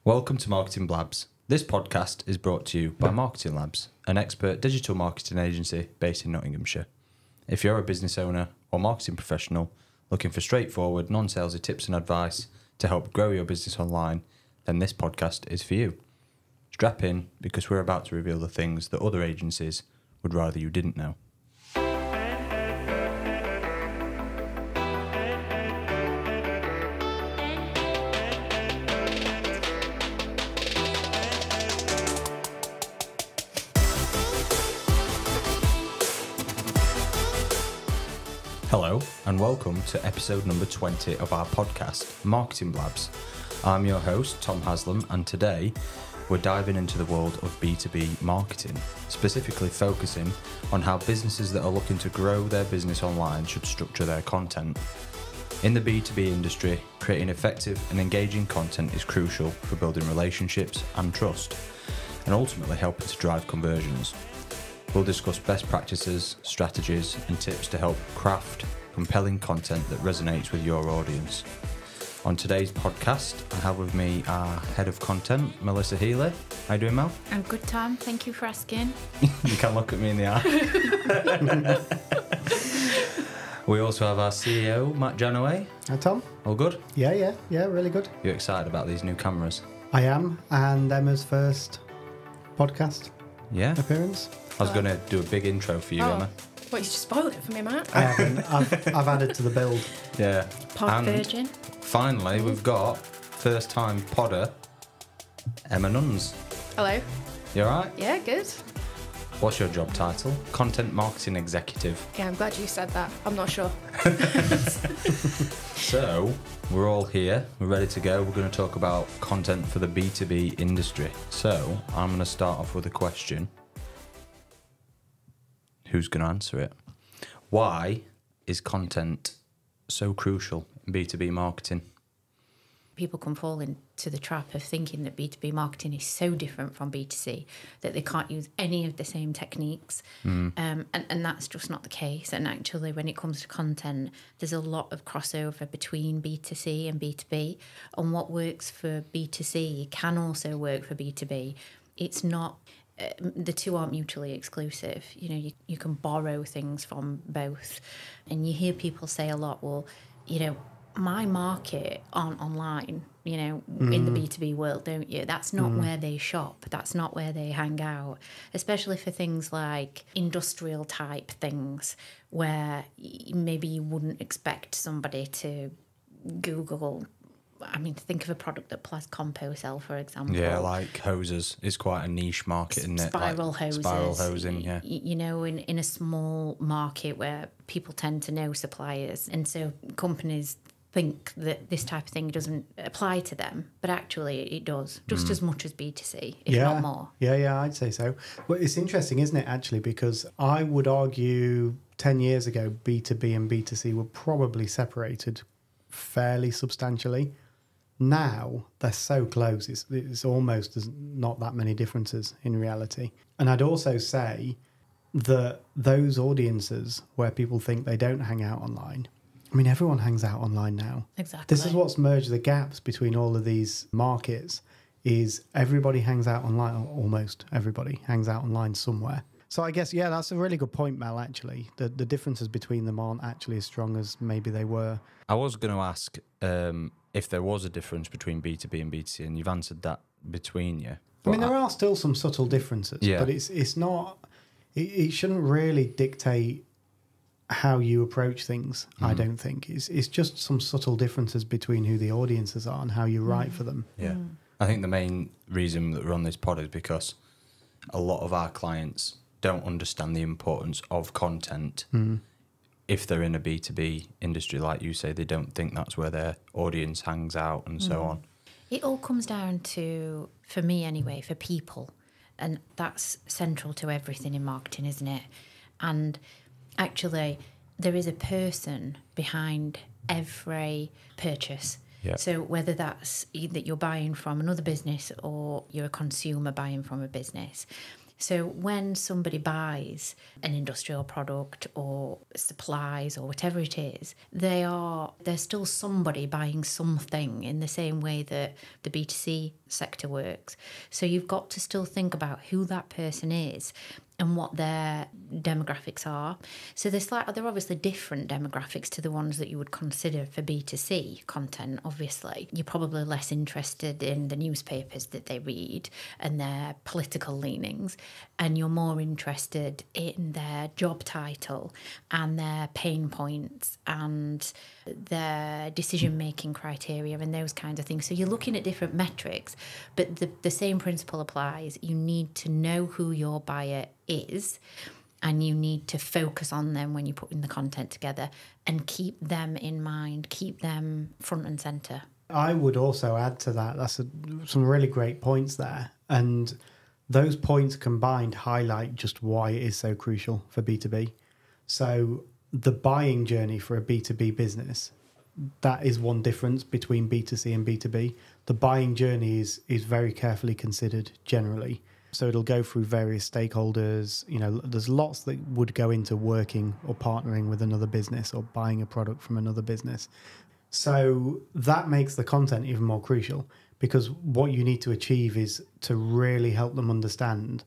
Welcome to Marketing Blabs. This podcast is brought to you by Marketing Labs, an expert digital marketing agency based in Nottinghamshire. If you're a business owner or marketing professional looking for straightforward, non-salesy tips and advice to help grow your business online, then this podcast is for you. Strap in because we're about to reveal the things that other agencies would rather you didn't know. Hello and welcome to episode number 20 of our podcast, Marketing Blabs. I'm your host, Tom Haslam, and today we're diving into the world of B2B marketing, specifically focusing on how businesses that are looking to grow their business online should structure their content. In the B2B industry, creating effective and engaging content is crucial for building relationships and trust, and ultimately helping to drive conversions. We'll discuss best practices, strategies, and tips to help craft compelling content that resonates with your audience. On today's podcast, I have with me our head of content, Melissa Healy. How you doing, Mel? I'm good, Tom. Thank you for asking. You can look at me in the eye. We also have our CEO, Matt Janaway. Hi, Tom. All good? Yeah, really good. You excited about these new cameras? I am, and Emma's first podcast Yeah. appearance. I was going to do a big intro for you, Emma. What, you just spoiled it for me, Matt? I haven't. I've added to the build. Yeah. Pod And virgin. finally, we've got first-time podder, Emma Nunns. Hello. You all right? Yeah, good. What's your job title? Content Marketing Executive. Yeah, I'm glad you said that. I'm not sure. So, we're all here. We're ready to go. We're going to talk about content for the B2B industry. So, I'm going to start off with a question. Who's going to answer it? Why is content so crucial in B2B marketing? People can fall into the trap of thinking that B2B marketing is so different from B2C that they can't use any of the same techniques. And that's just not the case. And actually, when it comes to content, there's a lot of crossover between B2C and B2B. And what works for B2C can also work for B2B. It's not... the two aren't mutually exclusive. You know, you can borrow things from both. And you hear people say a lot, well, you know, my market aren't online, you know, in the B2B world, don't you? That's not where they shop. That's not where they hang out, especially for things like industrial type things where maybe you wouldn't expect somebody to Google. I mean, think of a product that Plus Compo sell, for example. Yeah, like hoses. It's quite a niche market, isn't it? Spiral like hoses. Spiral hosing, yeah. You know, in a small market where people tend to know suppliers. And so companies think that this type of thing doesn't apply to them, but actually it does, just as much as B2C, if not more. Yeah, I'd say so. Well, it's interesting, isn't it, actually, because I would argue 10 years ago, B2B and B2C were probably separated fairly substantially. Now they're so close, it's almost there's not that many differences in reality. And I'd also say that those audiences where people think they don't hang out online, I mean, everyone hangs out online now. Exactly. This is what's merged the gaps between all of these markets, is everybody hangs out online, or almost everybody hangs out online somewhere. So I guess, yeah, that's a really good point, Mel, actually. The differences between them aren't actually as strong as maybe they were. I was going to ask if there was a difference between B2B and B2C, and you've answered that between you. I mean, there are still some subtle differences, but it's not... It shouldn't really dictate how you approach things, I don't think. It's just some subtle differences between who the audiences are and how you write for them. Yeah. I think the main reason that we're on this pod is because a lot of our clients don't understand the importance of content. If they're in a B2B industry, like you say, they don't think that's where their audience hangs out and so on. It all comes down to, for me anyway, for people. And that's central to everything in marketing, isn't it? And actually, there is a person behind every purchase. Yeah. So whether that's either you're buying from another business or you're a consumer buying from a business. So when somebody buys an industrial product or supplies or whatever it is, they're still somebody buying something in the same way that the B2C sector works. So you've got to still think about who that person is and what their demographics are. So they're obviously different demographics to the ones that you would consider for B2C content, obviously. You're probably less interested in the newspapers that they read and their political leanings, and you're more interested in their job title and their pain points and their decision-making criteria and those kinds of things. So you're looking at different metrics, but the same principle applies. You need to know who your buyer is, and you need to focus on them when you're putting the content together and keep them in mind, keep them front and centre. I would also add to that, some really great points there. And those points combined highlight just why it is so crucial for B2B. So the buying journey for a B2B business, that is one difference between B2C and B2B. The buying journey is very carefully considered generally. So it'll go through various stakeholders. You know, there's lots that would go into working or partnering with another business or buying a product from another business. So that makes the content even more crucial, because what you need to achieve is to really help them understand,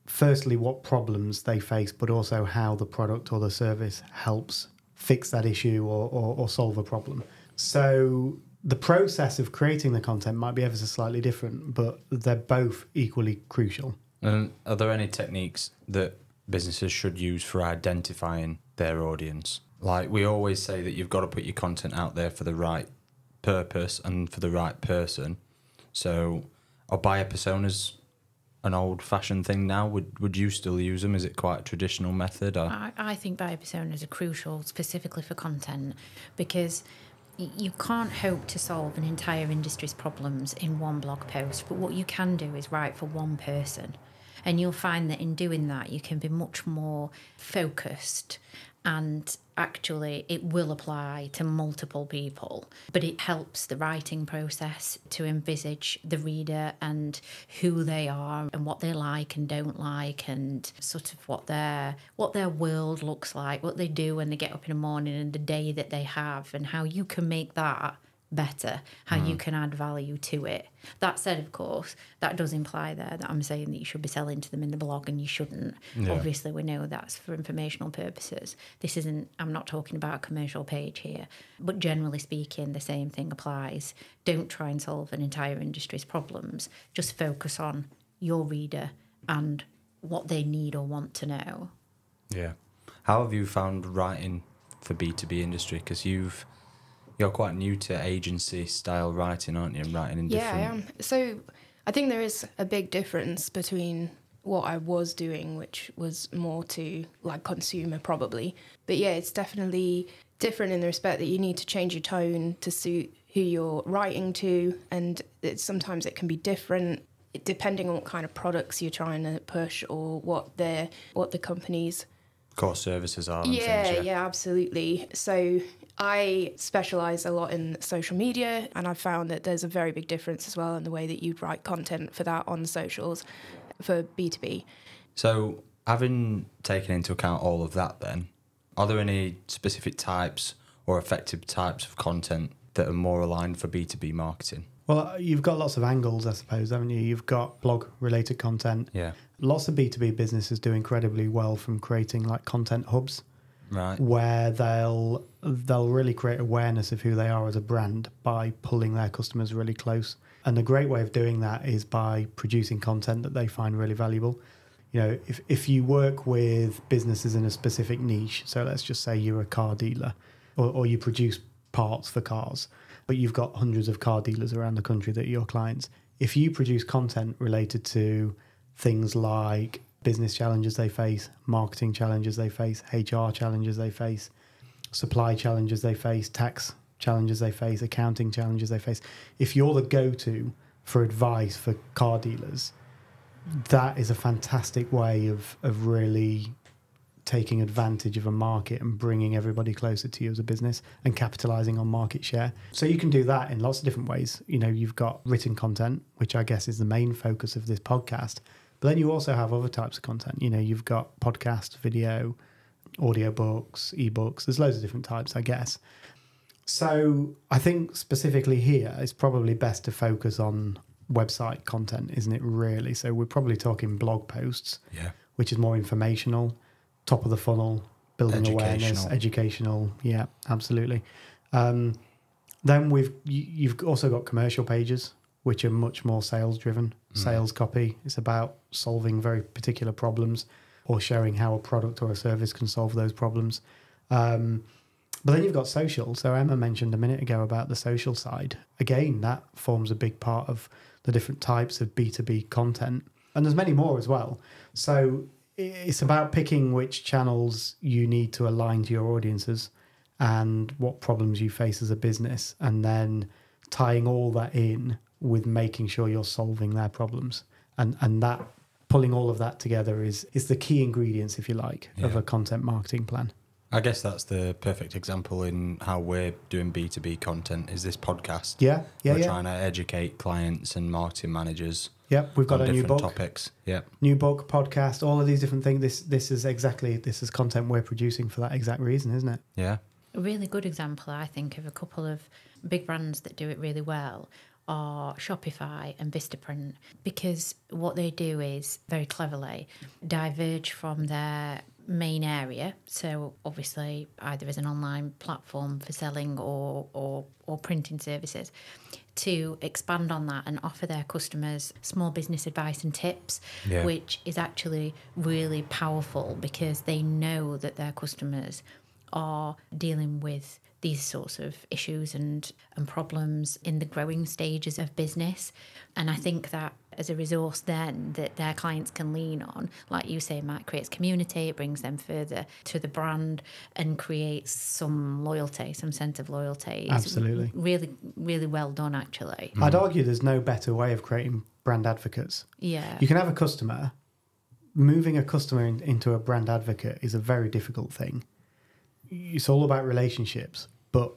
firstly, what problems they face, but also how the product or the service helps fix that issue or solve a problem. So the process of creating the content might be ever so slightly different, but they're both equally crucial. And are there any techniques that businesses should use for identifying their audience? Like, we always say that you've got to put your content out there for the right purpose and for the right person. So are buyer personas an old-fashioned thing now? Would you still use them? Is it quite a traditional method? Or? I think buyer personas are crucial, specifically for content, because you can't hope to solve an entire industry's problems in one blog post, but what you can do is write for one person. And you'll find that in doing that, you can be much more focused, and actually it will apply to multiple people. But it helps the writing process to envisage the reader and who they are and what they like and don't like, and sort of what their world looks like, what they do when they get up in the morning and the day that they have, and how you can make that better, how you can add value to it. That said, of course, that does imply there that I'm saying that you should be selling to them in the blog, and you shouldn't. Yeah. Obviously, we know that's for informational purposes. I'm not talking about a commercial page here, but generally speaking, the same thing applies. Don't try and solve an entire industry's problems. Just focus on your reader and what they need or want to know. Yeah. How have you found writing for B2B industry? Because you're quite new to agency style writing, aren't you? And writing in different... Yeah, I am. So I think there is a big difference between what I was doing, which was more to like consumer probably. But yeah, it's definitely different in the respect that you need to change your tone to suit who you're writing to. And sometimes it can be different depending on what kind of products you're trying to push or what the company's core services are. And things, yeah, absolutely. So I specialise a lot in social media, and I've found that there's a very big difference as well in the way that you'd write content for that on socials for B2B. So having taken into account all of that then, are there any specific types or effective types of content that are more aligned for B2B marketing? Well, you've got lots of angles, I suppose, haven't you? You've got blog-related content. Yeah. Lots of B2B businesses do incredibly well from creating like content hubs, right? Where they'll really create awareness of who they are as a brand by pulling their customers really close. And a great way of doing that is by producing content that they find really valuable. You know, if you work with businesses in a specific niche, so let's just say you're a car dealer, or you produce parts for cars, but you've got hundreds of car dealers around the country that are your clients. If you produce content related to things like business challenges they face, marketing challenges they face, HR challenges they face, supply challenges they face, tax challenges they face, accounting challenges they face, if you're the go-to for advice for car dealers, that is a fantastic way of really taking advantage of a market and bringing everybody closer to you as a business and capitalizing on market share. So you can do that in lots of different ways. You know, you've got written content, which I guess is the main focus of this podcast, But then you also have other types of content. You know, you've got podcast, video, audiobooks, ebooks. There's loads of different types, I guess. So I think specifically here, it's probably best to focus on website content, isn't it, really? So we're probably talking blog posts, which is more informational, top of the funnel, building awareness, educational. Yeah, absolutely. Then you've also got commercial pages, which are much more sales driven, sales copy. It's about solving very particular problems or showing how a product or a service can solve those problems. But then you've got social. So Emma mentioned a minute ago about the social side. Again, that forms a big part of the different types of B2B content. And there's many more as well. So it's about picking which channels you need to align to your audiences and what problems you face as a business, and then tying all that in with making sure you're solving their problems. And that pulling all of that together is the key ingredients, if you like, of a content marketing plan. I guess that's the perfect example in how we're doing B2B content is this podcast. We're trying to educate clients and marketing managers. Yep, we've got a new book. Topics. Yep. New book, podcast, all of these different things. This is content we're producing for that exact reason, isn't it? Yeah. A really good example, I think, of a couple of big brands that do it really well are Shopify and Vistaprint, because what they do is very cleverly diverge from their main area. So obviously either as an online platform for selling or printing services, to expand on that and offer their customers small business advice and tips, which is actually really powerful because they know that their customers are dealing with these sorts of issues and problems in the growing stages of business. And I think that as a resource then that their clients can lean on, like you say, Matt, creates community, it brings them further to the brand and creates some loyalty, some sense of loyalty. Absolutely. It's really, really well done, actually. I'd argue there's no better way of creating brand advocates. Yeah. You can have a customer. Moving a customer into a brand advocate is a very difficult thing. It's all about relationships, but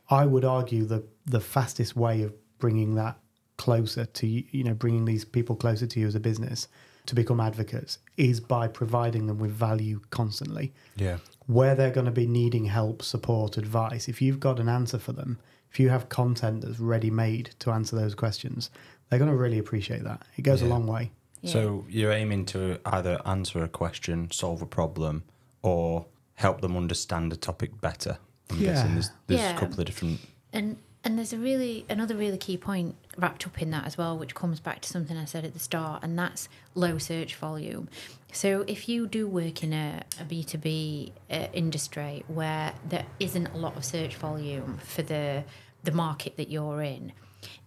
I would argue the fastest way of bringing that closer to you, bringing these people closer to you as a business to become advocates is by providing them with value constantly. Yeah. Where they're going to be needing help, support, advice, if you've got an answer for them, if you have content that's ready-made to answer those questions, they're going to really appreciate that. It goes a long way. Yeah. So you're aiming to either answer a question, solve a problem, or help them understand a topic better. I'm guessing there's a couple of different... And there's another really key point wrapped up in that as well, which comes back to something I said at the start, and that's low search volume. So if you do work in a B2B industry where there isn't a lot of search volume for the market that you're in,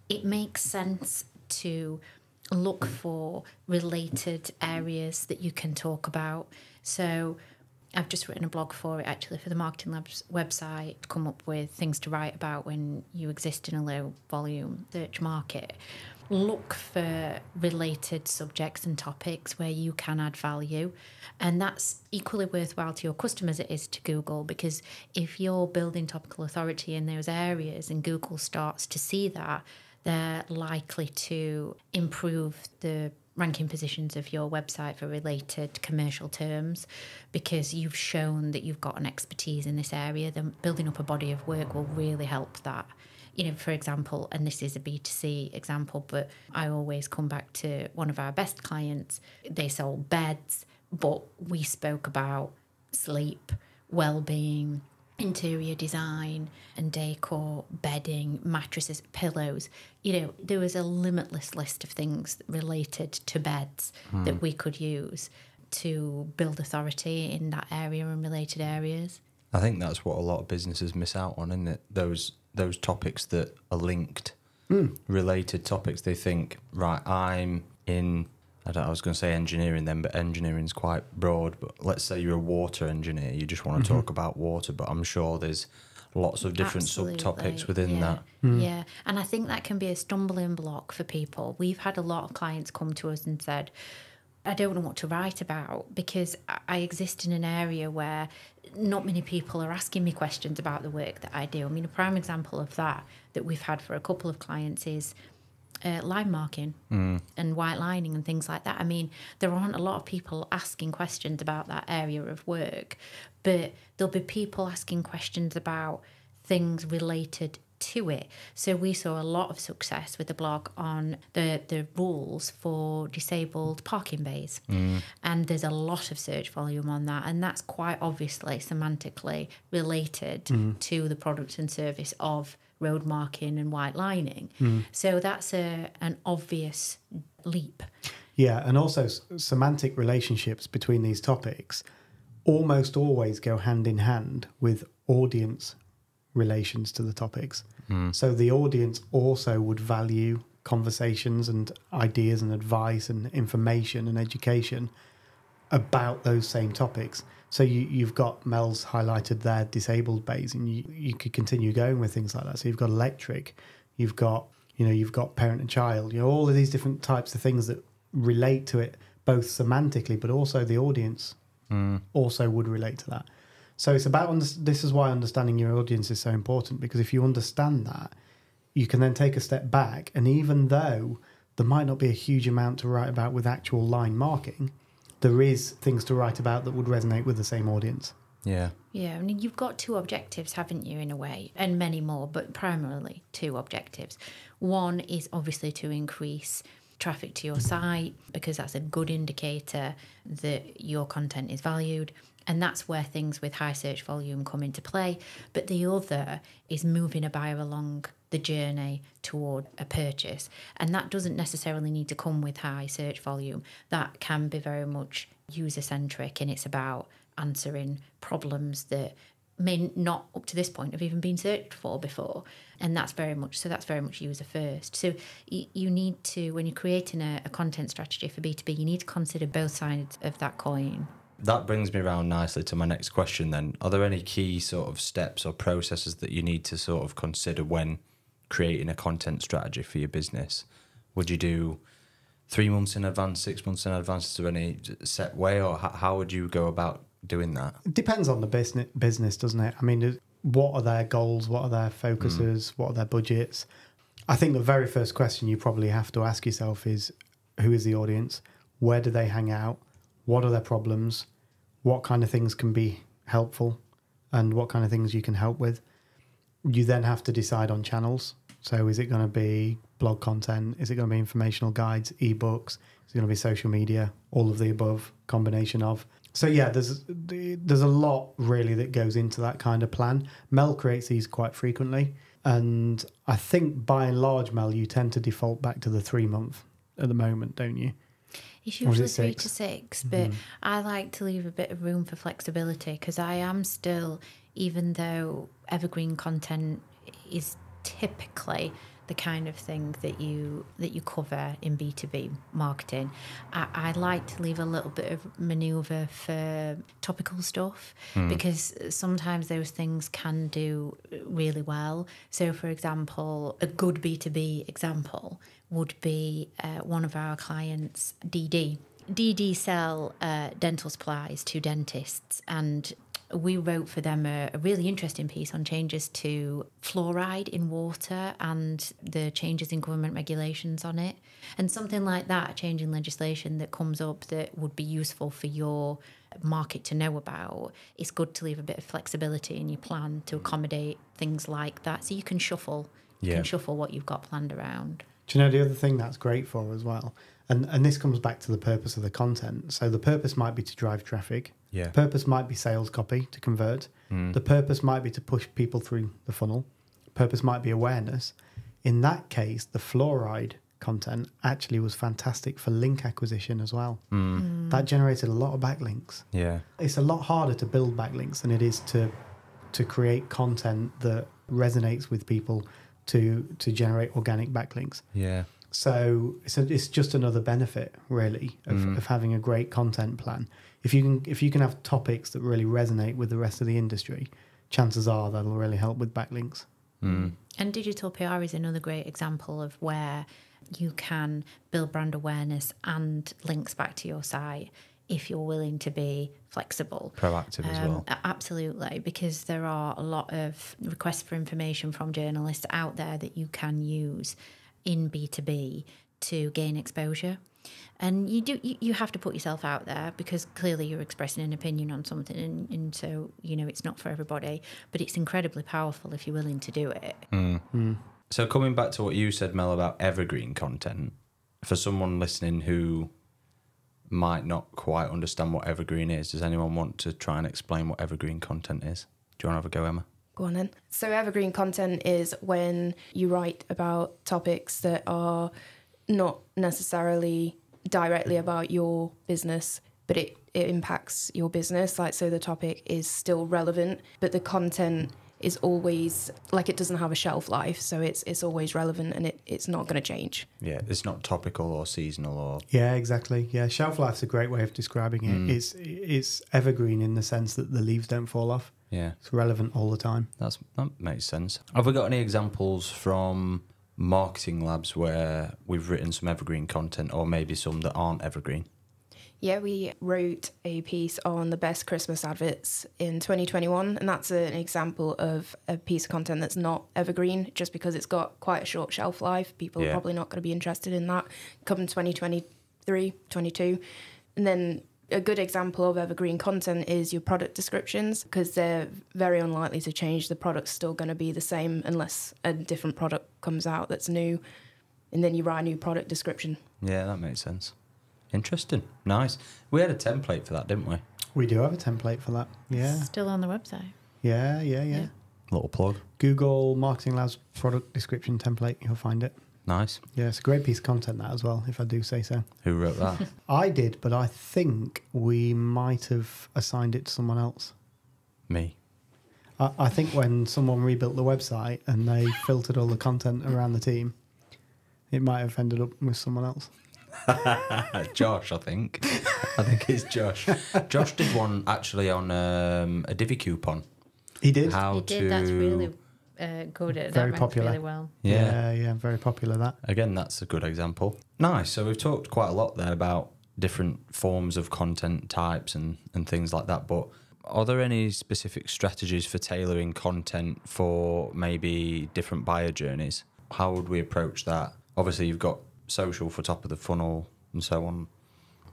it makes sense to look for related areas that you can talk about. So I've just written a blog for it, actually, for the Marketing Labs website, to come up with things to write about when you exist in a low volume search market. Look for related subjects and topics where you can add value. And that's equally worthwhile to your customers as it is to Google, because if you're building topical authority in those areas and Google starts to see that, they're likely to improve the ranking positions of your website for related commercial terms, because you've shown that you've got an expertise in this area. Then building up a body of work will really help that. For example, and this is a B2C example, but I always come back to one of our best clients. They sold beds, but we spoke about sleep, well-being, interior design and decor, bedding, mattresses, pillows. There was a limitless list of things related to beds that we could use to build authority in that area and related areas. I think that's what a lot of businesses miss out on, isn't it? Those topics that are linked, related topics. They think, right, I'm in... I was going to say engineering then, but engineering's quite broad. But let's say you're a water engineer, you just want to talk about water, but I'm sure there's lots of different subtopics within that. Yeah, and I think that can be a stumbling block for people. We've had a lot of clients come to us and said, I don't know what to write about because I exist in an area where not many people are asking me questions about the work that I do. I mean, a prime example of that we've had for a couple of clients is line marking and white lining and things like that. I mean, there aren't a lot of people asking questions about that area of work, but there'll be people asking questions about things related to it. So we saw a lot of success with the blog on the rules for disabled parking bays. And there's a lot of search volume on that. And that's quite obviously semantically related to the product and service of road marking and white lining. So that's an obvious leap. Yeah, and also semantic relationships between these topics almost always go hand in hand with audience relations to the topics. So the audience also would value conversations and ideas and advice and information and education about those same topics. So you've got Mel's highlighted their disabled bays, and you could continue going with things like that. So you've got electric, you've got parent and child, all of these different types of things that relate to it both semantically, but also the audience also would relate to that. So it's about, this is why understanding your audience is so important, because if you understand that, you can then take a step back, and even though there might not be a huge amount to write about with actual line marking, there is things to write about that would resonate with the same audience. Yeah. Yeah, I mean, you've got two objectives, haven't you, in a way, and many more, but primarily two objectives. One is obviously to increase traffic to your site, because that's a good indicator that your content is valued. And that's where things with high search volume come into play. But the other is moving a buyer along the journey toward a purchase. And that doesn't necessarily need to come with high search volume. That can be very much user-centric, and it's about answering problems that may not up to this point have even been searched for before. And that's very much user first. So you need to, when you're creating a content strategy for B2B, you need to consider both sides of that coin. That brings me around nicely to my next question then. Are there any key sort of steps or processes that you need to sort of consider when creating a content strategy for your business? Would you do 3 months in advance, 6 months in advance? Is there any set way, or how would you go about doing that? It depends on the business, doesn't it? I mean, what are their goals? What are their focuses? What are their budgets? I think the very first question you probably have to ask yourself is, who is the audience? Where do they hang out? What are their problems? What kind of things can be helpful, and what kind of things you can help with? You then have to decide on channels. So is it going to be blog content? Is it going to be informational guides, ebooks? Is it going to be social media? All of the above, combination of. So yeah, there's a lot really that goes into that kind of plan. Mel creates these quite frequently. And I think by and large, Mel, you tend to default back to the 3 month at the moment, don't you? It's usually 3 to 6, but I like to leave a bit of room for flexibility, because I am still, even though evergreen content is typically the kind of thing that you cover in B2B marketing, I like to leave a little bit of manoeuvre for topical stuff, because sometimes those things can do really well. So, for example, a good B2B example would be one of our clients, DD. DD sell dental supplies to dentists, and we wrote for them a really interesting piece on changes to fluoride in water and the changes in government regulations on it. And something like that, a change in legislation that comes up that would be useful for your market to know about, it's good to leave a bit of flexibility in your plan to accommodate things like that. So you can shuffle, what you've got planned around. Do you know the other thing that's great for as well? And this comes back to the purpose of the content. So the purpose might be to drive traffic. Yeah. The purpose might be sales copy to convert. The purpose might be to push people through the funnel. The purpose might be awareness. In that case, the fluoride content actually was fantastic for link acquisition as well. That generated a lot of backlinks. Yeah. It's a lot harder to build backlinks than it is to create content that resonates with people to generate organic backlinks. Yeah. So it's just another benefit, really, of having a great content plan. If you can have topics that really resonate with the rest of the industry, chances are that'll really help with backlinks. And digital PR is another great example of where you can build brand awareness and links back to your site if you're willing to be flexible. Proactive as well. Absolutely, because there are a lot of requests for information from journalists out there that you can use. in B2B to gain exposure. And you have to put yourself out there, because clearly you're expressing an opinion on something, and so, you know, it's not for everybody, but it's incredibly powerful if you're willing to do it. So coming back to what you said, Mel, about evergreen content, for someone listening who might not quite understand what evergreen is, does anyone want to try and explain what evergreen content is? Do you want to have a go, Emma? Go on then. So evergreen content is when you write about topics that are not necessarily directly about your business, but it impacts your business. Like, so the topic is still relevant, but the content is always, like, it doesn't have a shelf life, so it's always relevant, and it's not going to change. Yeah, it's not topical or seasonal or... Yeah, exactly. Yeah, shelf life's a great way of describing it. It's evergreen in the sense that the leaves don't fall off. Yeah. It's relevant all the time. That makes sense. Have we got any examples from marketing labs where we've written some evergreen content, or maybe some that aren't evergreen? Yeah, we wrote a piece on the best Christmas adverts in 2021, and that's an example of a piece of content that's not evergreen, just because it's got quite a short shelf life. People are probably not going to be interested in that come 2023, 22. And then a good example of evergreen content is your product descriptions, because they're very unlikely to change. The product's still going to be the same unless a different product comes out that's new, and then you write a new product description. Yeah, that makes sense. Interesting. Nice. We had a template for that, didn't we? We do have a template for that. Yeah. Still on the website. Yeah. Little plug. Google Marketing Labs product description template, you'll find it. Nice. Yeah, it's a great piece of content, that, as well, if I do say so. Who wrote that? I did, but I think we might have assigned it to someone else. Me. I think when someone rebuilt the website and they filtered all the content around the team, it might have ended up with someone else. Josh, I think. I think it's Josh. Josh did one actually on a divvy coupon. He did? That's really good. Very that popular. Really well. Yeah, very popular, that. Again, that's a good example. Nice. So we've talked quite a lot there about different forms of content types and things like that, but are there any specific strategies for tailoring content for maybe different buyer journeys? How would we approach that? Obviously, you've got social for top of the funnel and so on.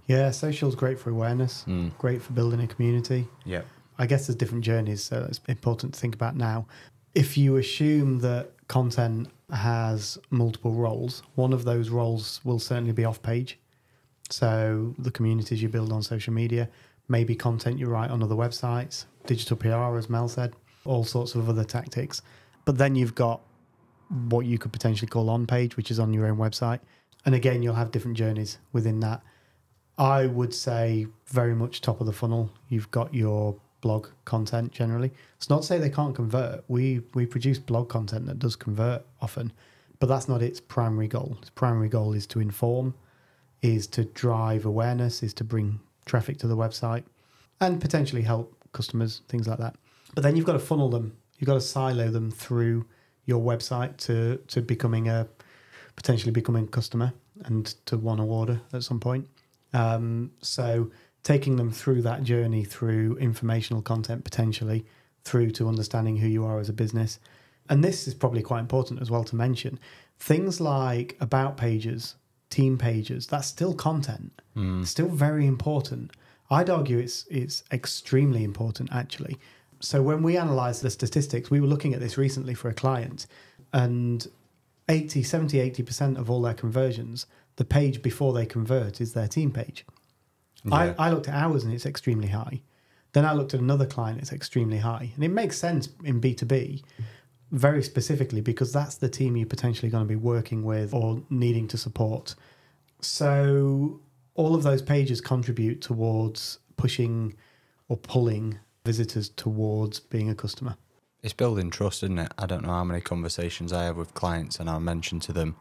Yeah, social's great for awareness, great for building a community. Yeah. I guess there's different journeys, so it's important to think about now. If you assume that content has multiple roles, one of those roles will certainly be off-page. So the communities you build on social media, maybe content you write on other websites, digital PR, as Mel said, all sorts of other tactics. But then you've got what you could potentially call on-page, which is on your own website. And again, you'll have different journeys within that. I would say very much top of the funnel. You've got your blog content generally. It's not to say they can't convert. We produce blog content that does convert often, but that's not its primary goal. Its primary goal is to inform, is to drive awareness, is to bring traffic to the website, and potentially help customers, things like that. But then you've got to funnel them. You've got to silo them through your website to potentially becoming a customer and to want to order at some point. So taking them through that journey, through informational content potentially, through to understanding who you are as a business. And this is probably quite important as well to mention. Things like about pages, team pages, that's still content. Still very important. I'd argue it's extremely important, actually. So when we analysed the statistics, we were looking at this recently for a client, and 80% of all their conversions, the page before they convert is their team page. Yeah. I looked at ours and it's extremely high. Then I looked at another client, it's extremely high. And it makes sense in B2B, very specifically, because that's the team you're potentially going to be working with or needing to support. So all of those pages contribute towards pushing or pulling visitors towards being a customer. It's building trust, isn't it? I don't know how many conversations I have with clients and I'll mention to them,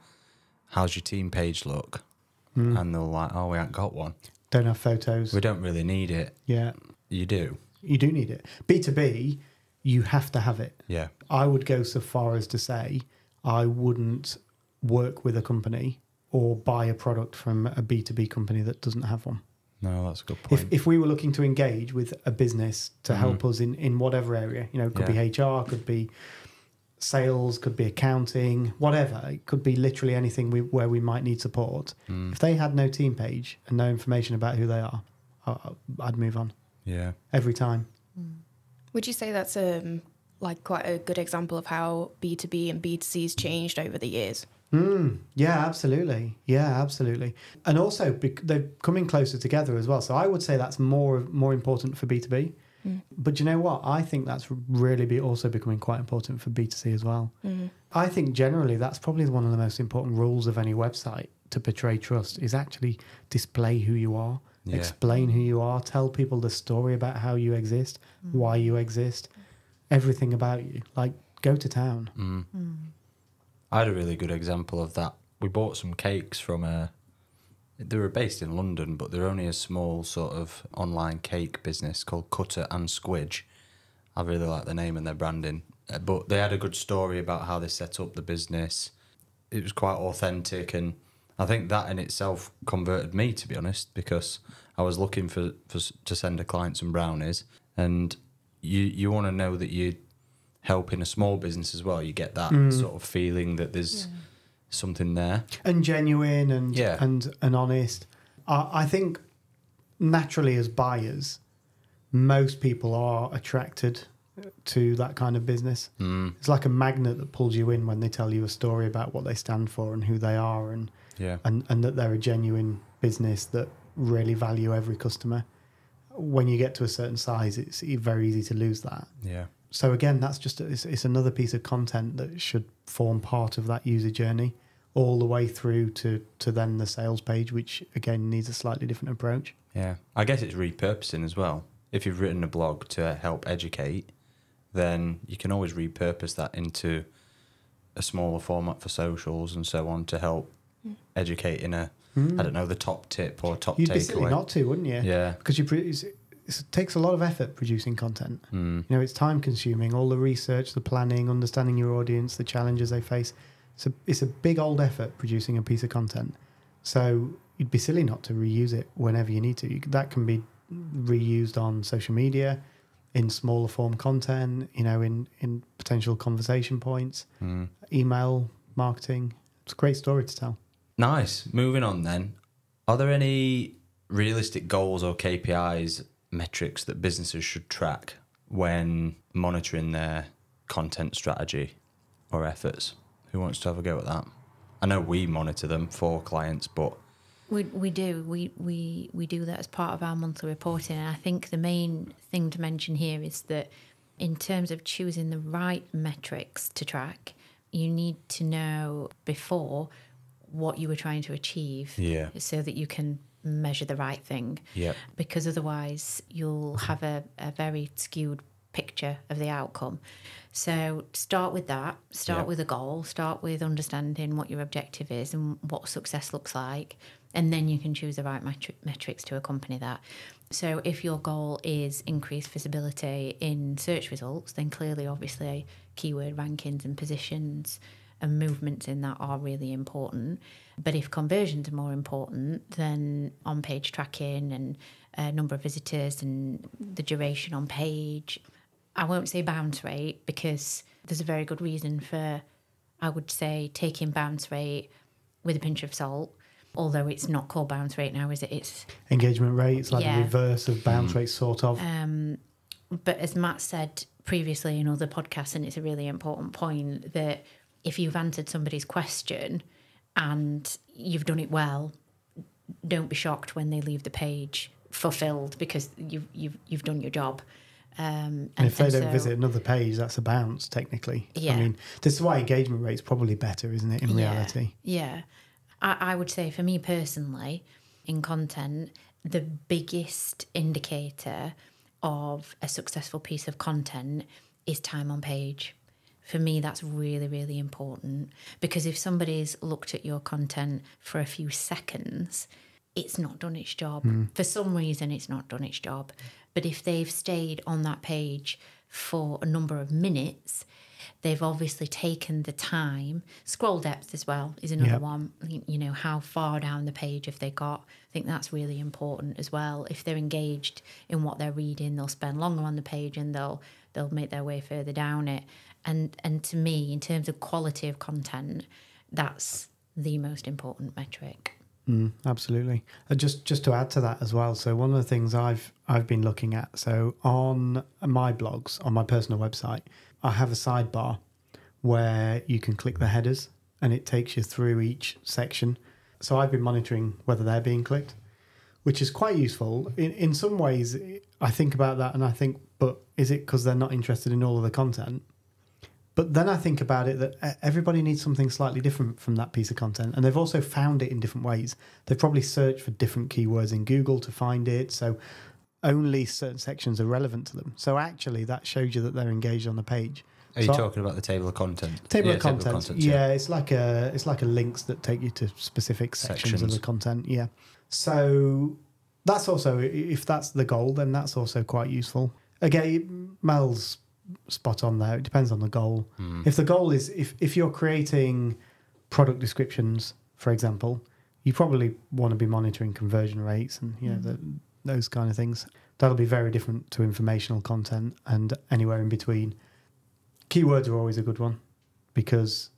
how's your team page look? And they're like, oh, we haven't got one. Don't have photos. We don't really need it. Yeah. You do. You do need it. B2B, you have to have it. Yeah. I would go so far as to say I wouldn't work with a company or buy a product from a B2B company that doesn't have one. No, that's a good point. If we were looking to engage with a business to help us in whatever area, it could be HR, could be sales, could be accounting, whatever. It could be literally anything where we might need support. If they had no team page and no information about who they are, I'd move on. Yeah. Every time. Would you say that's like quite a good example of how B2B and B2C's changed over the years? Yeah, absolutely. Yeah, absolutely. And also they're coming closer together as well. So I would say that's more important for B2B. But you know what? I think that's really also becoming quite important for B2C as well. I think generally that's probably one of the most important rules of any website to portray trust is actually display who you are, explain who you are, tell people the story about how you exist, why you exist, everything about you. Like, go to town. I had a really good example of that. We bought some cakes from they were based in London, but they're only a small sort of online cake business called Cutter and Squidge. I really like the name and their branding. But they had a good story about how they set up the business. It was quite authentic, and I think that in itself converted me, to be honest, because I was looking to send a client some brownies, and you want to know that you're helping a small business as well. You get that sort of feeling that there's something there, and genuine and honest. I think naturally as buyers, most people are attracted to that kind of business. It's like a magnet that pulls you in when they tell you a story about what they stand for and who they are, and that they're a genuine business that really value every customer. When you get to a certain size, it's very easy to lose that. So again, that's just it's another piece of content that should form part of that user journey, all the way through to then the sales page, which again needs a slightly different approach. Yeah, I guess it's repurposing as well. If you've written a blog to help educate, then you can always repurpose that into a smaller format for socials and so on to help educate in I don't know, the top tip or top takeaway. You'd be silly not to, wouldn't you? Yeah. Because it takes a lot of effort producing content. You know, it's time consuming, all the research, the planning, understanding your audience, the challenges they face. So it's a big old effort producing a piece of content. So you'd be silly not to reuse it whenever you need to. That can be reused on social media, in smaller form content, you know, in potential conversation points, email marketing. It's a great story to tell. Nice. Moving on then. Are there any realistic goals or KPIs, metrics that businesses should track when monitoring their content strategy or efforts? Who wants to have a go at that? I know we monitor them for clients, but we do. We do that as part of our monthly reporting. And I think the main thing to mention here is that in terms of choosing the right metrics to track, you need to know before what you were trying to achieve, so that you can measure the right thing. Because otherwise you'll have a very skewed picture of the outcome. So start with that. Start with a goal. Start with understanding what your objective is and what success looks like, and then you can choose the right metrics to accompany that. So if your goal is increased visibility in search results, then clearly, obviously, keyword rankings and positions and movements in that are really important. But if conversions are more important, then on-page tracking and number of visitors and the duration on page. I won't say bounce rate, because there's a very good reason for, I would say, taking bounce rate with a pinch of salt, although it's not called bounce rate now, is it? It's engagement rate. It's like the reverse of bounce rate, sort of. But as Matt said previously in other podcasts, and it's a really important point, that if you've answered somebody's question and you've done it well, don't be shocked when they leave the page fulfilled, because you've done your job. And if they don't visit another page, that's a bounce, technically. I mean, this is why engagement rate's probably better, isn't it, in reality? Yeah. I would say, for me personally, in content, the biggest indicator of a successful piece of content is time on page. For me, that's really, really important, because if somebody's looked at your content for a few seconds, it's not done its job. For some reason, it's not done its job. But if they've stayed on that page for a number of minutes, they've obviously taken the time. Scroll depth as well is another one. You know, how far down the page have they got? I think that's really important as well. If they're engaged in what they're reading, they'll spend longer on the page and they'll make their way further down it. And to me, in terms of quality of content, that's the most important metric. Absolutely. Just to add to that as well. So one of the things I've been looking at. So on my blogs, on my personal website, I have a sidebar where you can click the headers and it takes you through each section. So I've been monitoring whether they're being clicked, which is quite useful. In some ways, I think about that and I think, but is it because they're not interested in all of the content? But then I think about it that everybody needs something slightly different from that piece of content. And they've also found it in different ways. They've probably searched for different keywords in Google to find it. So only certain sections are relevant to them. So actually that shows you that they're engaged on the page. Are you talking about the table of content? Table of content. Yeah, it's like a links that take you to specific sections of the content. Yeah. So that's also, if that's the goal, then that's also quite useful. Again, Mel's spot on there. It depends on the goal. If the goal is, if you're creating product descriptions, for example, you probably want to be monitoring conversion rates and those kind of things. That'll be very different to informational content and anywhere in between. Keywords are always a good one because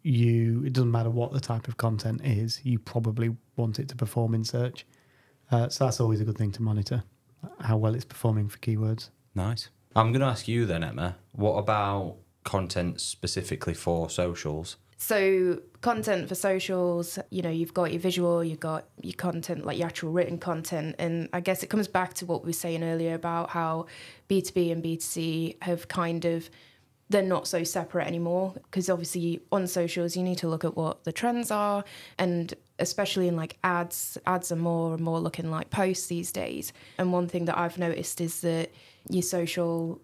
it doesn't matter what the type of content is, you probably want it to perform in search. So that's always a good thing to monitor, how well it's performing for keywords. Nice. I'm going to ask you then, Emma, what about content specifically for socials? So content for socials, you've got your visual, you've got your content, like your actual written content. And I guess it comes back to what we were saying earlier about how B2B and B2C have they're not so separate anymore, because obviously on socials you need to look at what the trends are, and especially in like ads are more and more looking like posts these days. And one thing that I've noticed is that your social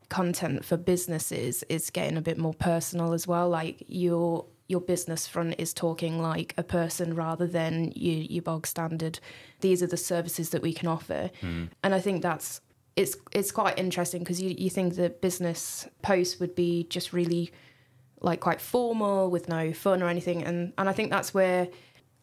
content for businesses is getting a bit more personal as well. Like your business front is talking like a person rather than your bog standard. These are the services that we can offer. And I think it's quite interesting, because you think that business posts would be just really like quite formal with no fun or anything. And I think that's where,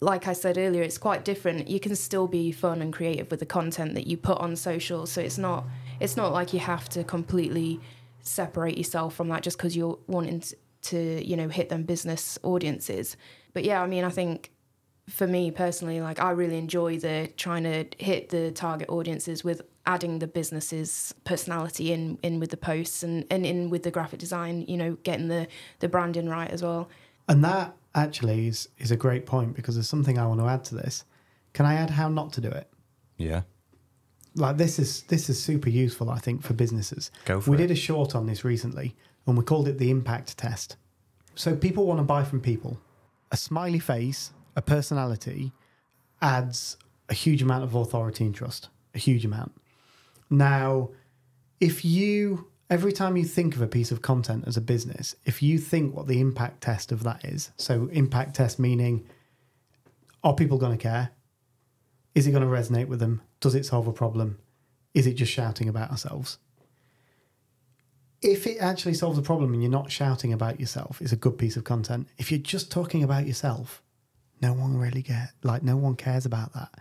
like I said earlier, it's quite different. You can still be fun and creative with the content that you put on social. So it's not like you have to completely separate yourself from that just because you're wanting to hit them business audiences. But yeah, I mean, I think for me personally, like I really enjoy trying to hit the target audiences with adding the business's personality in with the posts and in with the graphic design, getting the branding right as well. And that actually is a great point, because there's something I want to add to this. Can I add how not to do it? Yeah. Like this is super useful, I think, for businesses. Go for it. We did a short on this recently and we called it the impact test. So people want to buy from people. A smiley face, a personality adds a huge amount of authority and trust. A huge amount. Now, every time you think of a piece of content as a business, if you think what the impact test of that is, so impact test meaning, are people going to care? Is it going to resonate with them? Does it solve a problem? Is it just shouting about ourselves? If it actually solves a problem and you're not shouting about yourself, it's a good piece of content. If you're just talking about yourself, no one cares about that.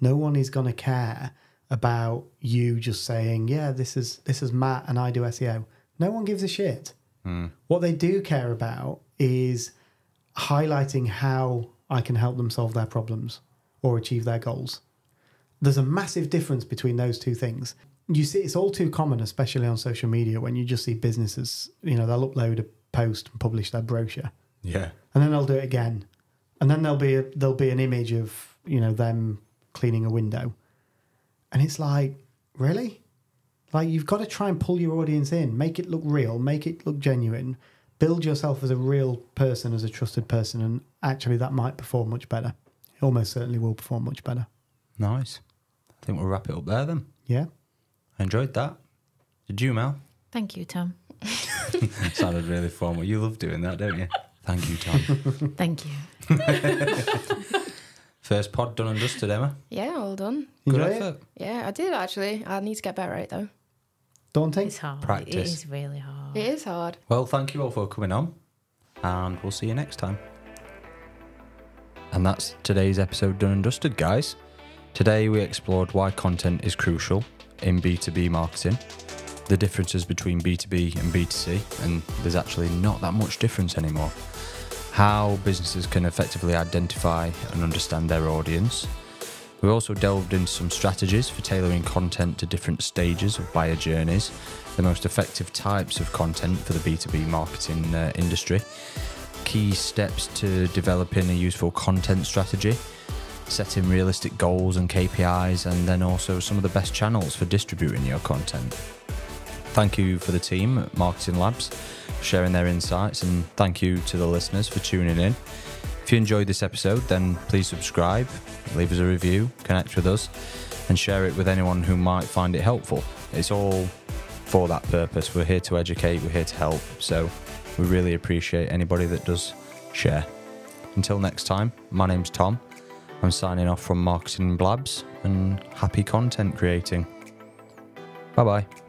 No one is going to care about you just saying, yeah, this is Matt and I do SEO. No one gives a shit. What they do care about is highlighting how I can help them solve their problems or achieve their goals. There's a massive difference between those two things. You see, it's all too common, especially on social media, when you just see businesses, they'll upload a post and publish their brochure. Yeah. And then they'll do it again. And then there'll be an image of, them cleaning a window. And it's like, really? Like, you've got to try and pull your audience in, make it look real, make it look genuine, build yourself as a real person, as a trusted person, and actually that might perform much better. It almost certainly will perform much better. Nice. I think we'll wrap it up there then. Yeah. I enjoyed that. Did you, Mel? Thank you, Tom. Sounded really formal. You love doing that, don't you? Thank you, Tom. Thank you. First pod done and dusted, Emma. Yeah, all done. Good effort. Yeah, I did actually. I need to get better at it though. Daunting? It's hard. Practice. It is really hard. It is hard. Well, thank you all for coming on, and we'll see you next time. And that's today's episode done and dusted, guys. Today we explored why content is crucial in B2B marketing. the differences between B2B and B2C, and there's actually not that much difference anymore. How businesses can effectively identify and understand their audience. We also delved into some strategies for tailoring content to different stages of buyer journeys, the most effective types of content for the B2B marketing industry, key steps to developing a useful content strategy, setting realistic goals and KPIs, and then also some of the best channels for distributing your content. Thank you for the team at Marketing Labs for sharing their insights, and thank you to the listeners for tuning in. If you enjoyed this episode, then please subscribe, leave us a review, connect with us, and share it with anyone who might find it helpful. It's all for that purpose. We're here to educate, we're here to help, so we really appreciate anybody that does share. Until next time, my name's Tom. I'm signing off from Marketing Blabs, and happy content creating. Bye-bye.